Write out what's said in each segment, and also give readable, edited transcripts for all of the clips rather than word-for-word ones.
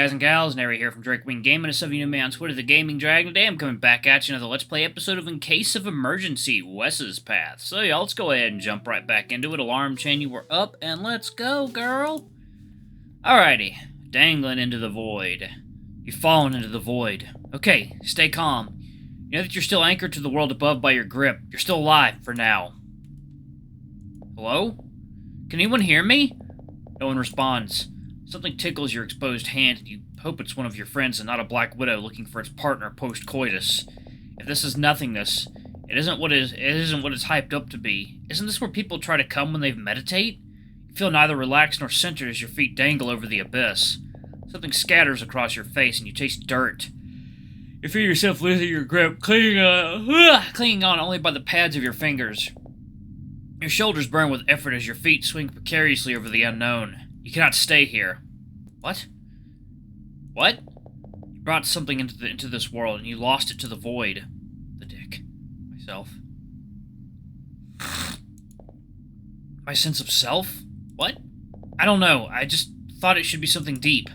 guys and gals? Nary here from Drake Wing Gaming. As some of you know me on Twitter, the Gaming Dragon. Today I'm coming back at you another Let's Play episode of In Case of Emergency, Wes's Path. So yeah, let's go ahead and jump right back into it. Alarm chain, you were up, and let's go, girl. Alrighty, dangling into the void. You've fallen into the void. Okay, stay calm. You know that you're still anchored to the world above by your grip. You're still alive, for now. Hello? Can anyone hear me? No one responds. Something tickles your exposed hand, and you hope it's one of your friends and not a black widow looking for its partner post-coitus. If this is nothingness, it isn't what it's hyped up to be. Isn't this where people try to come when they meditate? You feel neither relaxed nor centered as your feet dangle over the abyss. Something scatters across your face, and you taste dirt. You feel yourself losing your grip, clinging on only by the pads of your fingers. Your shoulders burn with effort as your feet swing precariously over the unknown. You cannot stay here. What? What? You brought something into this world, and you lost it to the void. The dick. Myself. My sense of self? What? I don't know. I just thought it should be something deep.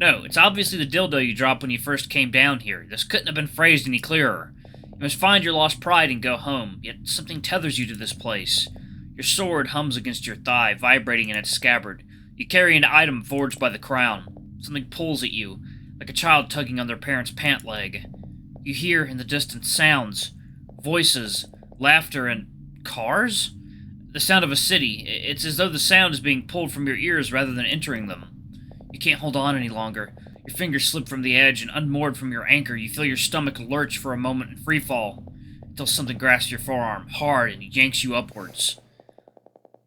No, it's obviously the dildo you dropped when you first came down here. This couldn't have been phrased any clearer. You must find your lost pride and go home, yet something tethers you to this place. Your sword hums against your thigh, vibrating in its scabbard. You carry an item forged by the crown. Something pulls at you, like a child tugging on their parent's pant leg. You hear in the distance sounds, voices, laughter, and cars? The sound of a city. It's as though the sound is being pulled from your ears rather than entering them. You can't hold on any longer. Your fingers slip from the edge, and unmoored from your anchor, you feel your stomach lurch for a moment in free fall, until something grasps your forearm, hard, and yanks you upwards.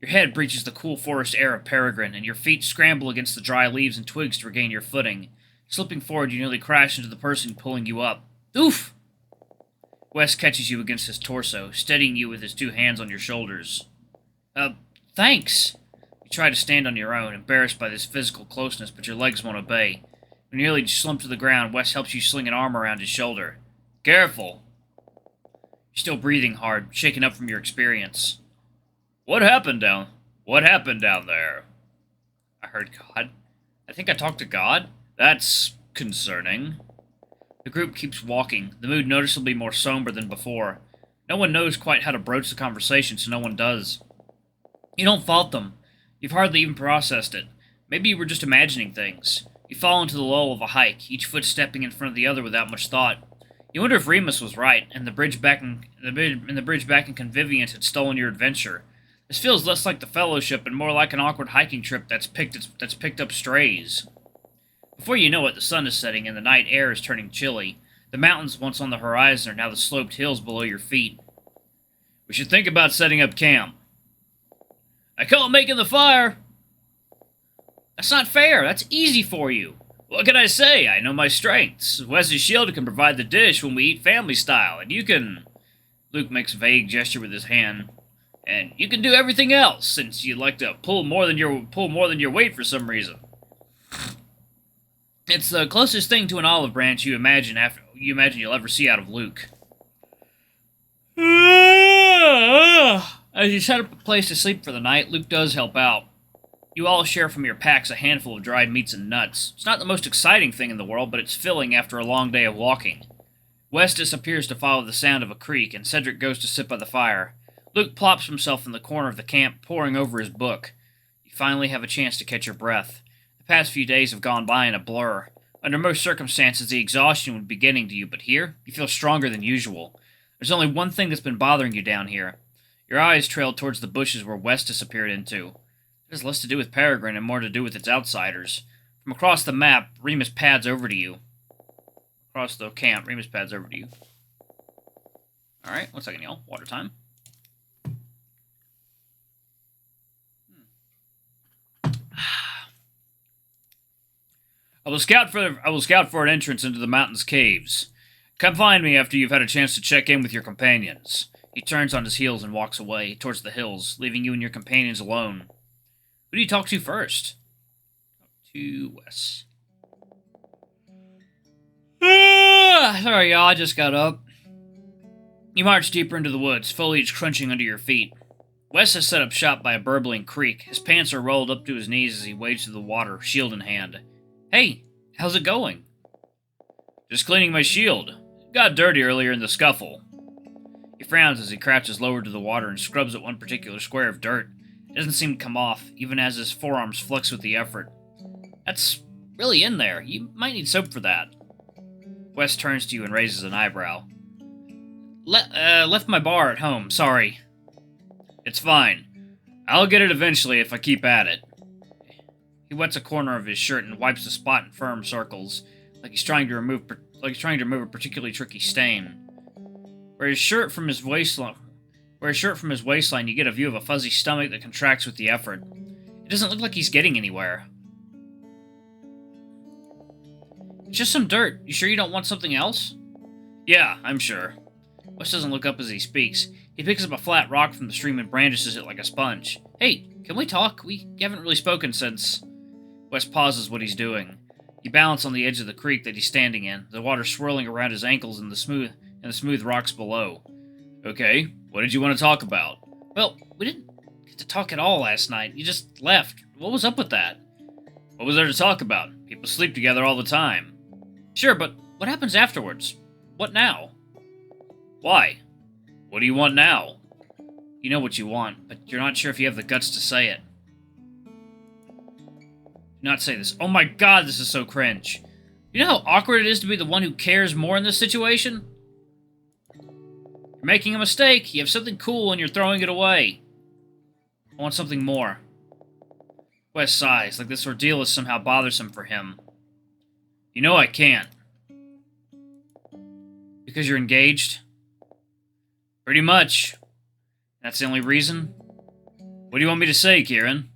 Your head breaches the cool forest air of Peregrine, and your feet scramble against the dry leaves and twigs to regain your footing. Slipping forward, you nearly crash into the person pulling you up. Oof! Wes catches you against his torso, steadying you with his two hands on your shoulders. Thanks! You try to stand on your own, embarrassed by this physical closeness, but your legs won't obey. When you nearly slump to the ground, Wes helps you sling an arm around his shoulder. Careful! You're still breathing hard, shaken up from your experience. What happened down there? I heard God. I think I talked to God? That's concerning. The group keeps walking, the mood noticeably more somber than before. No one knows quite how to broach the conversation, so no one does. You don't fault them. You've hardly even processed it. Maybe you were just imagining things. You fall into the lull of a hike, each foot stepping in front of the other without much thought. You wonder if Remus was right, and the bridge back in Convivience had stolen your adventure. This feels less like the Fellowship and more like an awkward hiking trip that's picked up strays. Before you know it, the sun is setting and the night air is turning chilly. The mountains once on the horizon are now the sloped hills below your feet. We should think about setting up camp. I call it making the fire. That's not fair. That's easy for you. What can I say? I know my strengths. Wes's shield can provide the dish when we eat family style, and you can... Luke makes a vague gesture with his hand. And you can do everything else, since you like to pull more than your weight for some reason. It's the closest thing to an olive branch you imagine you'll ever see out of Luke. As you set up a place to sleep for the night, Luke does help out. You all share from your packs a handful of dried meats and nuts. It's not the most exciting thing in the world, but it's filling after a long day of walking. Wes disappears to follow the sound of a creek, and Cedric goes to sit by the fire. Luke plops himself in the corner of the camp, poring over his book. You finally have a chance to catch your breath. The past few days have gone by in a blur. Under most circumstances, the exhaustion would be getting to you, but here, you feel stronger than usual. There's only one thing that's been bothering you down here. Your eyes trail towards the bushes where Wes disappeared into. It has less to do with Peregrine and more to do with its outsiders. From across the map, Remus pads over to you. Across the camp, Remus pads over to you. Alright, 1 second, y'all. Water time. I will scout for an entrance into the mountain's caves. Come find me after you've had a chance to check in with your companions. He turns on his heels and walks away, towards the hills, leaving you and your companions alone. Who do you talk to first? To Wes. Sorry, y'all, I just got up. You march deeper into the woods, foliage crunching under your feet. Wes has set up shop by a burbling creek. His pants are rolled up to his knees as he wades through the water, shield in hand. Hey, How's it going? Just cleaning my shield. It got dirty earlier in the scuffle. He frowns as he crouches lower to the water and scrubs at one particular square of dirt. It doesn't seem to come off, even as his forearms flex with the effort. That's really in there. You might need soap for that. Wes turns to you and raises an eyebrow. Left my bar at home, sorry. It's fine. I'll get it eventually if I keep at it. He wets a corner of his shirt and wipes the spot in firm circles, like he's trying to remove a particularly tricky stain. Where his shirt from his waistline, you get a view of a fuzzy stomach that contracts with the effort. It doesn't look like he's getting anywhere. It's just some dirt. You sure you don't want something else? Yeah, I'm sure. Wes doesn't look up as he speaks. He picks up a flat rock from the stream and brandishes it like a sponge. Hey, can we talk? We haven't really spoken since... Wes pauses what he's doing. He balances on the edge of the creek that he's standing in, the water swirling around his ankles and the smooth rocks below. Okay, what did you want to talk about? Well, we didn't get to talk at all last night. You just left. What was up with that? What was there to talk about? People sleep together all the time. Sure, but what happens afterwards? What now? Why? What do you want now? You know what you want, but you're not sure if you have the guts to say it. Do not say this. Oh my god, this is so cringe. You know how awkward it is to be the one who cares more in this situation? You're making a mistake. You have something cool and you're throwing it away. I want something more. Wes sighs, like this ordeal is somehow bothersome for him. You know I can't. Because you're engaged? Pretty much. That's the only reason? What do you want me to say, Kieran?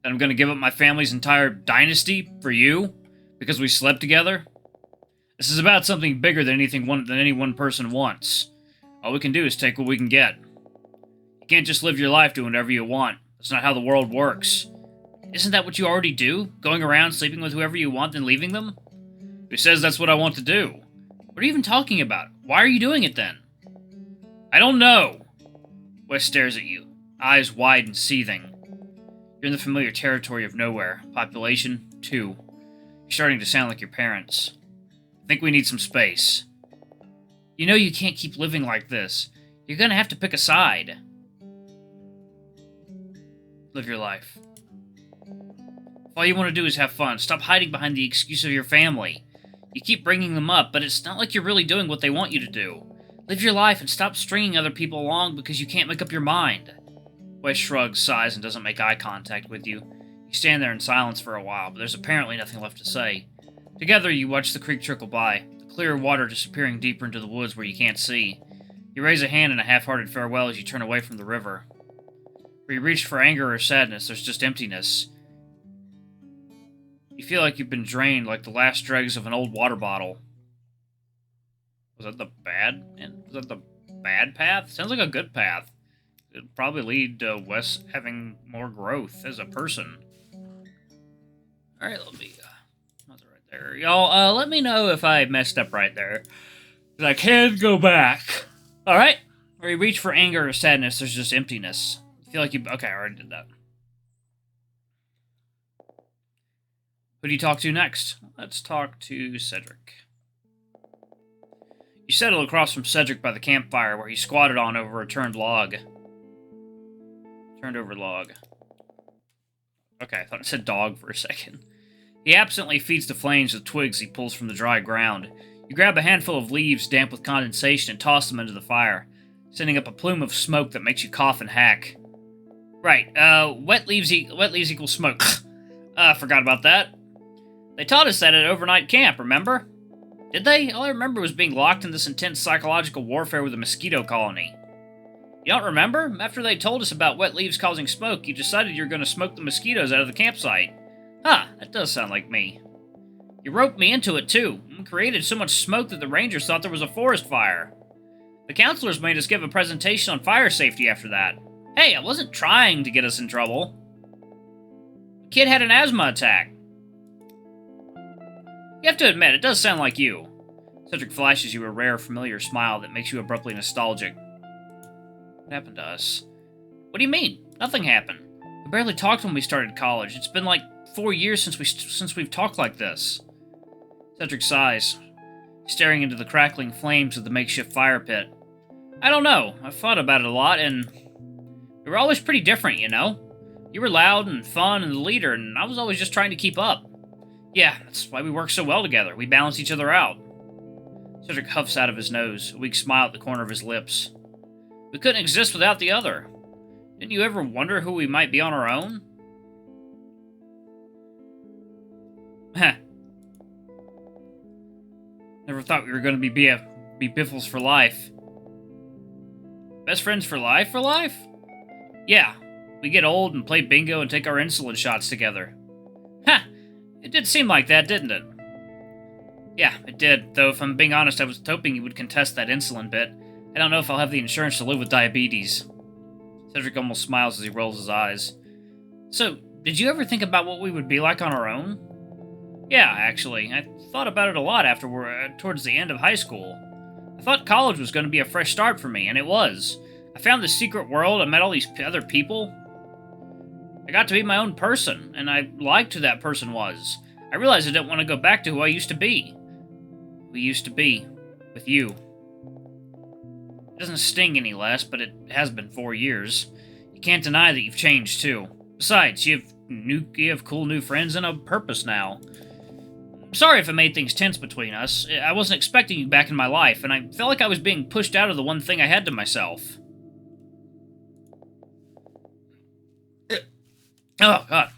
That I'm going to give up my family's entire dynasty for you? Because we slept together? This is about something bigger than any one person wants. All we can do is take what we can get. You can't just live your life doing whatever you want. That's not how the world works. Isn't that what you already do? Going around sleeping with whoever you want and leaving them? Who says that's what I want to do? What are you even talking about? Why are you doing it then? I don't know. Wes stares at you, eyes wide and seething. You're in the familiar territory of nowhere. Population 2. You're starting to sound like your parents. I think we need some space. You know you can't keep living like this. You're gonna have to pick a side. Live your life. If all you want to do is have fun, stop hiding behind the excuse of your family. You keep bringing them up, but it's not like you're really doing what they want you to do. Live your life and stop stringing other people along because you can't make up your mind. Wes shrugs, sighs, and doesn't make eye contact with you. You stand there in silence for a while, but there's apparently nothing left to say. Together, you watch the creek trickle by, the clear water disappearing deeper into the woods where you can't see. You raise a hand in a half-hearted farewell as you turn away from the river. Where you reach for anger or sadness, there's just emptiness. You feel like you've been drained like the last dregs of an old water bottle. Was that the bad path? Sounds like a good path. It'd probably lead to Wes having more growth as a person. Alright, let me... That's right there. Y'all, let me know if I messed up right there. Because I can go back. Alright? Where you reach for anger or sadness, there's just emptiness. You feel like you... Okay, I already did that. Who do you talk to next? Let's talk to Cedric. You settle across from Cedric by the campfire where he squatted on over a turned log. Turned over log. Okay, I thought it said dog for a second. He absently feeds the flames with twigs he pulls from the dry ground. You grab a handful of leaves damp with condensation and toss them into the fire, sending up a plume of smoke that makes you cough and hack. Right, wet leaves equals smoke. Forgot about that. They taught us that at overnight camp, remember? Did they? All I remember was being locked in this intense psychological warfare with a mosquito colony. You don't remember? After they told us about wet leaves causing smoke, you decided you were going to smoke the mosquitoes out of the campsite. Huh, that does sound like me. You roped me into it, too, and created so much smoke that the rangers thought there was a forest fire. The counselors made us give a presentation on fire safety after that. Hey, I wasn't trying to get us in trouble. The kid had an asthma attack. You have to admit, it does sound like you. Cedric flashes you a rare, familiar smile that makes you abruptly nostalgic. What happened to us? What do you mean? Nothing happened. We barely talked when we started college. It's been like 4 years since we've talked like this. Cedric sighs, staring into the crackling flames of the makeshift fire pit. I don't know. I've thought about it a lot, and we were always pretty different, you know? You were loud and fun and the leader, and I was always just trying to keep up. Yeah, that's why we work so well together. We balance each other out. Cedric huffs out of his nose, a weak smile at the corner of his lips. We couldn't exist without the other. Didn't you ever wonder who we might be on our own? Heh. Never thought we were going to be biffles for life. Best friends for life, for life? Yeah. We get old and play bingo and take our insulin shots together. Ha! It did seem like that, didn't it? Yeah, it did, though if I'm being honest, I was hoping you would contest that insulin bit. I don't know if I'll have the insurance to live with diabetes. Cedric almost smiles as he rolls his eyes. So, did you ever think about what we would be like on our own? Yeah, actually. I thought about it a lot after we're towards the end of high school. I thought college was going to be a fresh start for me, and it was. I found this secret world, I met all these other people. I got to be my own person, and I liked who that person was. I realized I didn't want to go back to who I used to be. We used to be. With you. It doesn't sting any less, but it has been 4 years. You can't deny that you've changed, too. Besides, you have cool new friends and a purpose now. Sorry if it made things tense between us. I wasn't expecting you back in my life, and I felt like I was being pushed out of the one thing I had to myself. Oh, God.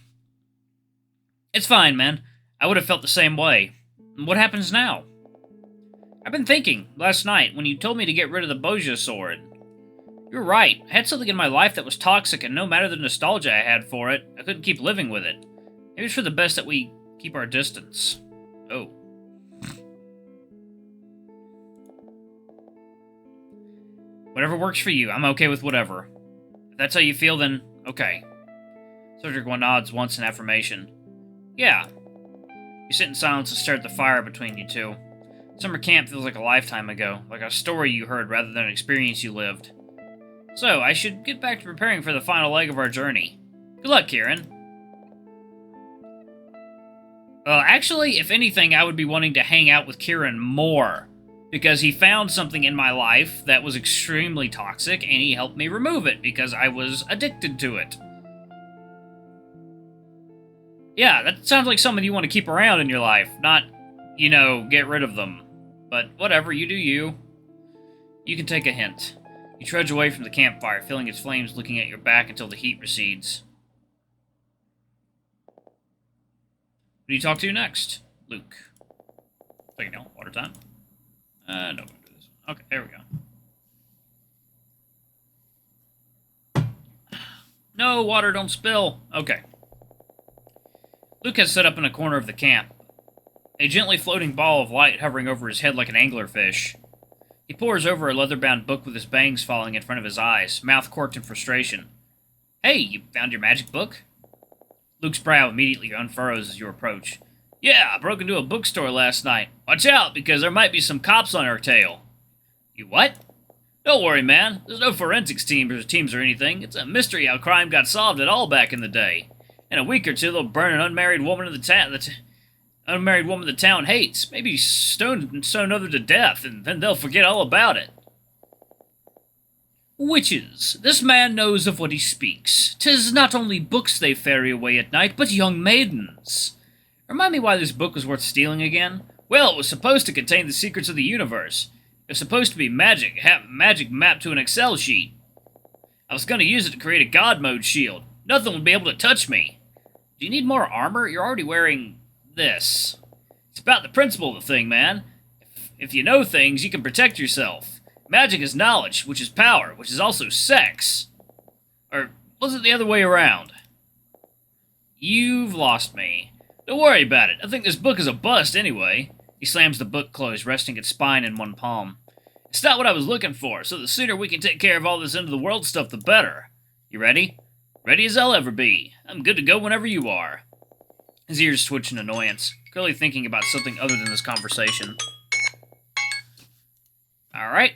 It's fine, man. I would have felt the same way. What happens now? I've been thinking, last night, when you told me to get rid of the Boja sword. You're right. I had something in my life that was toxic, and no matter the nostalgia I had for it, I couldn't keep living with it. Maybe it's for the best that we keep our distance. Oh. Whatever works for you. I'm okay with whatever. If that's how you feel, then okay. Cedric nods once in affirmation. Yeah. You sit in silence and stare at the fire between you two. Summer camp feels like a lifetime ago, like a story you heard rather than an experience you lived. So, I should get back to preparing for the final leg of our journey. Good luck, Kieran. Well, actually, if anything, I would be wanting to hang out with Kieran more, because he found something in my life that was extremely toxic, and he helped me remove it, because I was addicted to it. Yeah, that sounds like someone you want to keep around in your life, not, you know, get rid of them. But whatever, you do you. You can take a hint. You trudge away from the campfire, feeling its flames looking at your back until the heat recedes. Who do you talk to next? Luke. There you go. Water time. No, we're gonna do this. Okay, there we go. No, water, don't spill. Okay. Luke has set up in a corner of the camp, a gently floating ball of light hovering over his head like an anglerfish. He pores over a leather-bound book with his bangs falling in front of his eyes, mouth corked in frustration. Hey, you found your magic book? Luke's brow immediately unfurrows as you approach. Yeah, I broke into a bookstore last night. Watch out, because there might be some cops on our tail. You what? Don't worry, man. There's no forensics teams or anything. It's a mystery how crime got solved at all back in the day. In a week or two, they'll burn an unmarried woman in the town hates. Maybe stone her to death, and then they'll forget all about it. Witches. This man knows of what he speaks. 'Tis not only books they ferry away at night, but young maidens. Remind me why this book was worth stealing again? Well, it was supposed to contain the secrets of the universe. It was supposed to be magic mapped to an Excel sheet. I was going to use it to create a God mode shield. Nothing would be able to touch me. Do you need more armor? You're already wearing this. It's about the principle of the thing, man. If you know things, you can protect yourself. Magic is knowledge, which is power, which is also sex. Or was it the other way around? You've lost me. Don't worry about it. I think this book is a bust anyway. He slams the book closed, resting its spine in one palm. It's not what I was looking for, so the sooner we can take care of all this end-of-the-world stuff, the better. You ready? Ready as I'll ever be. I'm good to go whenever you are. His ears twitch in annoyance, clearly thinking about something other than this conversation. Alright.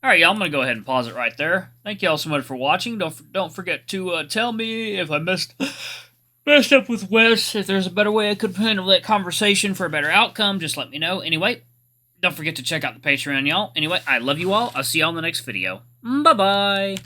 Alright, y'all, I'm going to go ahead and pause it right there. Thank y'all so much for watching. Don't forget to tell me if I missed Best up with Wes. If there's a better way I could handle that conversation for a better outcome, just let me know. Anyway, don't forget to check out the Patreon, y'all. Anyway, I love you all. I'll see y'all in the next video. Bye-bye.